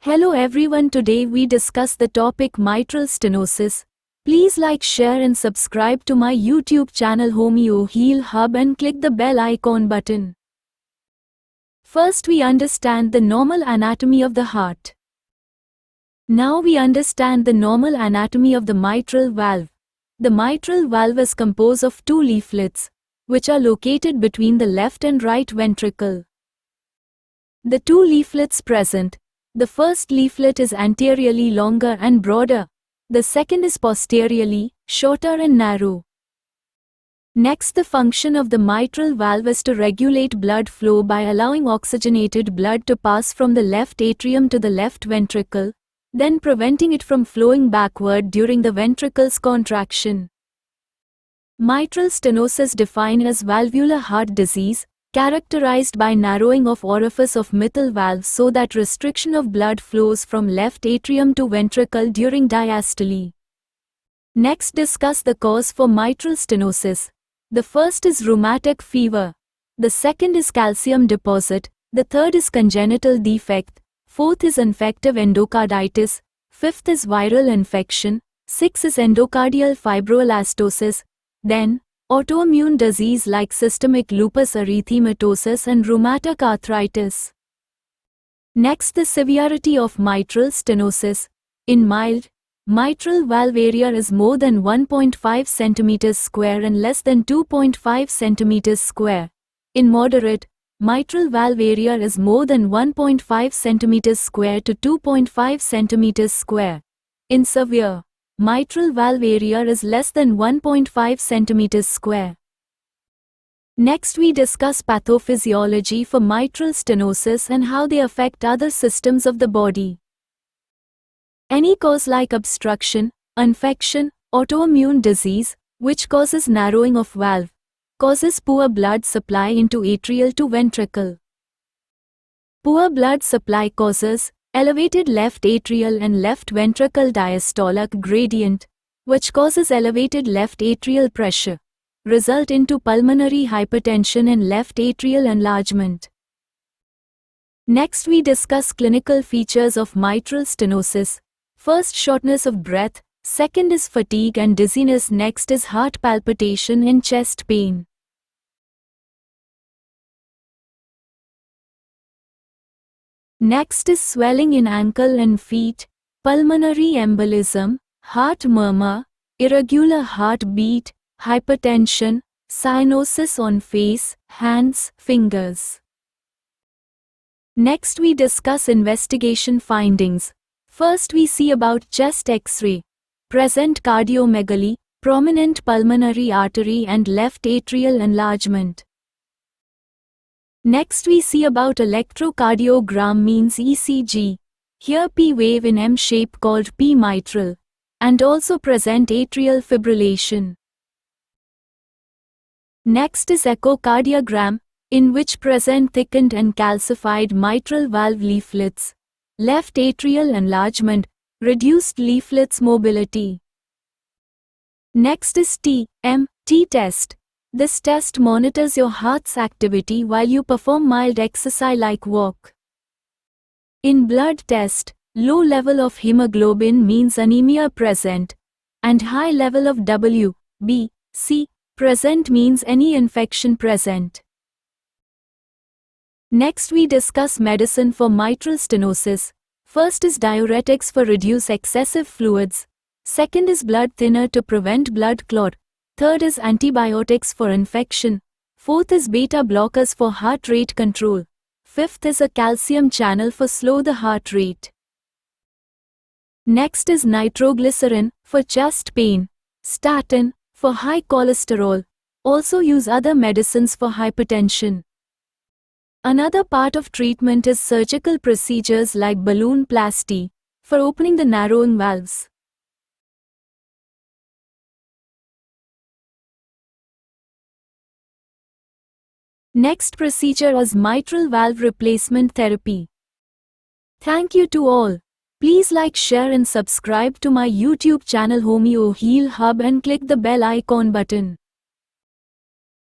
Hello everyone, today we discuss the topic mitral stenosis. Please like, share and subscribe to my YouTube channel Homeo Heal Hub and click the bell icon button. First we understand the normal anatomy of the heart. Now we understand the normal anatomy of the mitral valve. The mitral valve is composed of two leaflets, which are located between the left and right ventricle. The two leaflets present. The first leaflet is anteriorly longer and broader. The second is posteriorly, shorter and narrow. Next, the function of the mitral valve is to regulate blood flow by allowing oxygenated blood to pass from the left atrium to the left ventricle, then preventing it from flowing backward during the ventricle's contraction. Mitral stenosis defined as valvular heart disease, characterized by narrowing of orifice of mitral valve so that restriction of blood flows from left atrium to ventricle during diastole. Next, discuss the cause for mitral stenosis. The first is rheumatic fever. The second is calcium deposit. The third is congenital defect. Fourth is infective endocarditis. Fifth is viral infection. Sixth is endocardial fibroelastosis. Then, autoimmune disease like systemic lupus erythematosus and rheumatoid arthritis. Next, the severity of mitral stenosis. In mild, mitral valve area is more than 1.5 cm square and less than 2.5 cm square. In moderate, mitral valve area is more than 1.5 cm square to 2.5 cm square. In severe, mitral valve area is less than 1.5 cm square. Next, we discuss pathophysiology for mitral stenosis and how they affect other systems of the body. Any cause like obstruction, infection, autoimmune disease, which causes narrowing of valve, causes poor blood supply into atrial to ventricle. Poor blood supply causes elevated left atrial and left ventricle diastolic gradient, which causes elevated left atrial pressure, result into pulmonary hypertension and left atrial enlargement. Next, we discuss clinical features of mitral stenosis. First, shortness of breath. Second is fatigue and dizziness. Next is heart palpitation and chest pain. Next is swelling in ankle and feet, pulmonary embolism, heart murmur, irregular heartbeat, hypertension, cyanosis on face, hands, fingers. Next, we discuss investigation findings. First, we see about chest X-ray, present cardiomegaly, prominent pulmonary artery and left atrial enlargement. Next, we see about electrocardiogram means ECG. Here P wave in M shape called P mitral, and also present atrial fibrillation. Next is echocardiogram, in which present thickened and calcified mitral valve leaflets, left atrial enlargement, reduced leaflets mobility. Next is T test. This test monitors your heart's activity while you perform mild exercise like walk. In blood test, low level of hemoglobin means anemia present, and high level of WBC present means any infection present. Next, we discuss medicine for mitral stenosis. First is diuretics for reduce excessive fluids. Second is blood thinner to prevent blood clot. Third is antibiotics for infection. Fourth is beta blockers for heart rate control. Fifth is a calcium channel for slow the heart rate. Next is nitroglycerin for chest pain. Statin for high cholesterol. Also use other medicines for hypertension. Another part of treatment is surgical procedures like balloonoplasty for opening the narrowing valves. Next procedure is mitral valve replacement therapy. Thank you to all. Please like, share and subscribe to my YouTube channel Homeo Heal Hub and click the bell icon button.